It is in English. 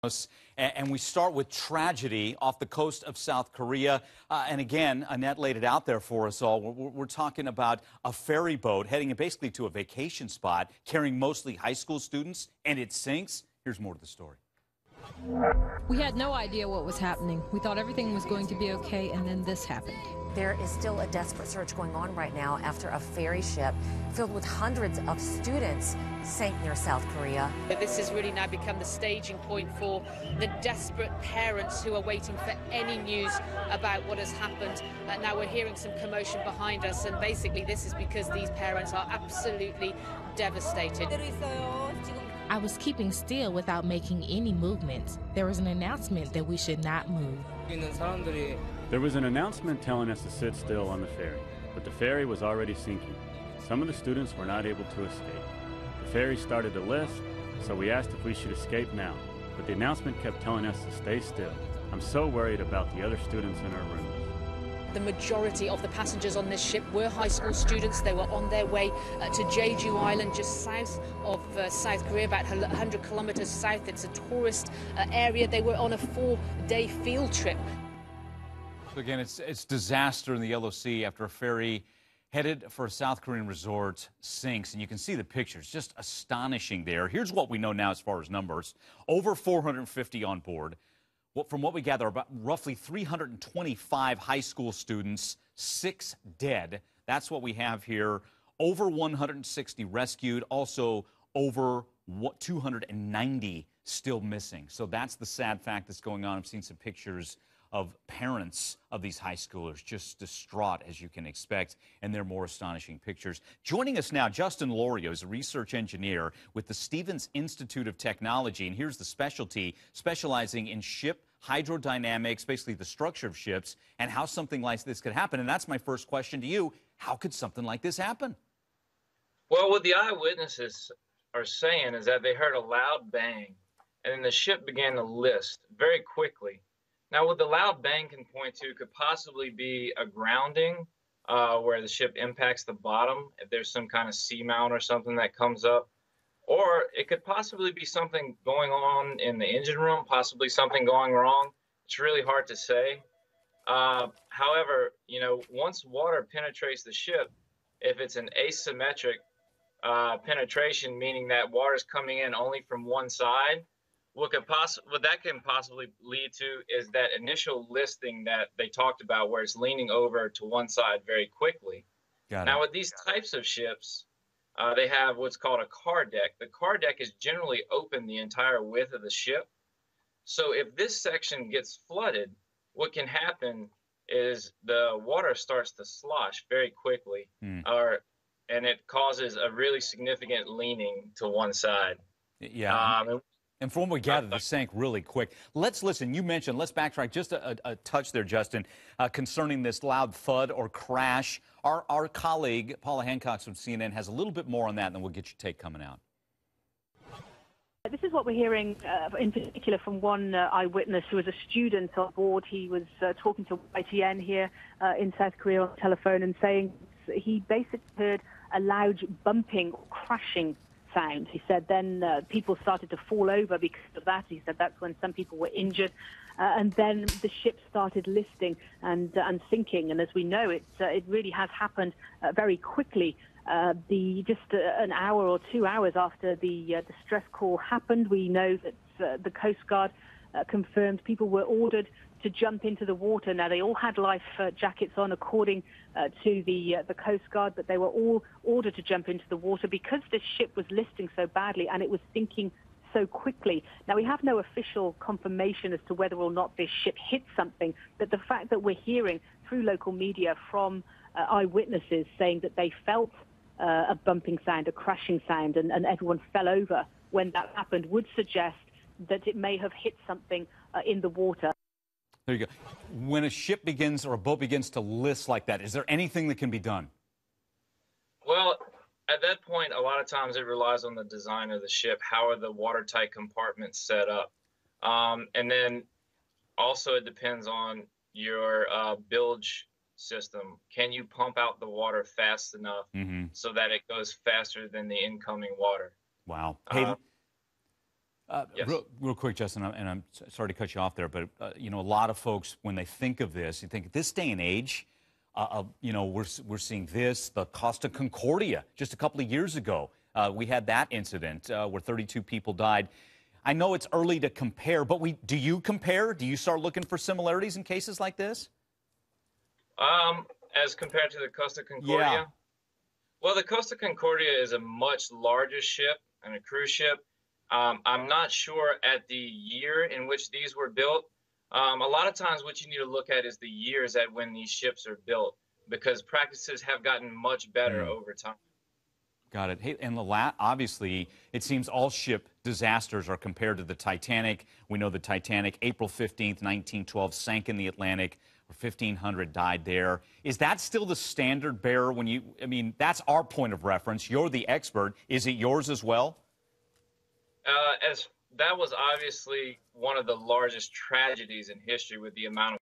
And we start with tragedy off the coast of South Korea. And again, Annette laid it out there for us all. We're talking about a ferry boat heading basically to a vacation spot, carrying mostly high school students, and it sinks. Here's more to the story. We had no idea what was happening. We thought everything was going to be okay, and then this happened. There is still a desperate search going on right now after a ferry ship filled with hundreds of students sank near South Korea. This has really now become the staging point for the desperate parents who are waiting for any news about what has happened. Now we're hearing some commotion behind us, and basically this is because these parents are absolutely devastated. I was keeping still without making any movements. There was an announcement that we should not move. There was an announcement telling us to sit still on the ferry, but the ferry was already sinking. Some of the students were not able to escape. The ferry started to lift, so we asked if we should escape now, but the announcement kept telling us to stay still. I'm so worried about the other students in our rooms. The majority of the passengers on this ship were high school students. They were on their way to Jeju Island, just south of South Korea, about 100 kilometers south. It's a tourist area. They were on a 4-day field trip. So again, it's disaster in the Yellow Sea after a ferry headed for a South Korean resort sinks. And you can see the pictures, just astonishing there. Here's what we know now as far as numbers. Over 450 on board. From what we gather, about roughly 325 high school students, 6 dead. That's what we have here. Over 160 rescued, also over 290 still missing. So that's the sad fact that's going on. I've seen some pictures of parents of these high schoolers just distraught, as you can expect, and they're more astonishing pictures. Joining us now, Justin Lorio is a research engineer with the Stevens Institute of Technology, and here's the specialty, specializing in ship hydrodynamics, basically the structure of ships, and how something like this could happen. And that's my first question to you. How could something like this happen? Well, what the eyewitnesses are saying is that they heard a loud bang, and then the ship began to list very quickly. Now, what the loud bang can point to could possibly be a grounding where the ship impacts the bottom, if there's some kind of seamount or something that comes up. Or it could possibly be something going on in the engine room, possibly something going wrong. It's really hard to say. However, once water penetrates the ship, if it's an asymmetric penetration, meaning that water is coming in only from one side, what that can possibly lead to is that initial listing that they talked about where it's leaning over to one side very quickly. Now, with these types of ships, they have what's called a car deck. The car deck is generally open the entire width of the ship. So if this section gets flooded, what can happen is the water starts to slosh very quickly, and it causes a really significant leaning to one side. Yeah. And from what we gathered, it sank really quick. Let's listen. You mentioned, let's backtrack just a touch there, Justin, concerning this loud thud or crash. Our colleague, Paula Hancock from CNN, has a little bit more on that, and then we'll get your take coming out. This is what we're hearing in particular from one eyewitness who was a student on board. He was talking to YTN here in South Korea on the telephone and saying he basically heard a loud bumping or crashing sound. He said then people started to fall over because of that. He said that's when some people were injured. And then the ship started listing and sinking. And as we know, it really has happened very quickly. Just an hour or 2 hours after the distress call happened, we know that the Coast Guard confirmed people were ordered to jump into the water. Now, they all had life jackets on, according to the Coast Guard, but they were all ordered to jump into the water because this ship was listing so badly and it was sinking so quickly. Now, we have no official confirmation as to whether or not this ship hit something, but the fact that we're hearing through local media from eyewitnesses saying that they felt a bumping sound, a crashing sound, and everyone fell over when that happened would suggest that it may have hit something in the water. There you go. When a ship begins or a boat begins to list like that, is there anything that can be done? Well, at that point, a lot of times it relies on the design of the ship. How are the watertight compartments set up? And then also it depends on your bilge system. Can you pump out the water fast enough so that it goes faster than the incoming water? Wow. Hey, Yes. Real quick, Justin, and I'm sorry to cut you off there, but you know, a lot of folks, when they think of this, you think this day and age, you know, we're seeing this, the Costa Concordia, just a couple of years ago. We had that incident where 32 people died. I know it's early to compare, but do you compare? Do you start looking for similarities in cases like this? As compared to the Costa Concordia? Yeah. Well, the Costa Concordia is a much larger ship and a cruise ship. I'm not sure at the year in which these were built. A lot of times what you need to look at is the years at when these ships are built, because practices have gotten much better over time. Got it. Hey, and obviously, it seems all ship disasters are compared to the Titanic. We know the Titanic, April 15th, 1912, sank in the Atlantic, where 1,500 died there. Is that still the standard bearer when you, I mean, that's our point of reference. You're the expert. Is it yours as well? As that was obviously one of the largest tragedies in history with the amount of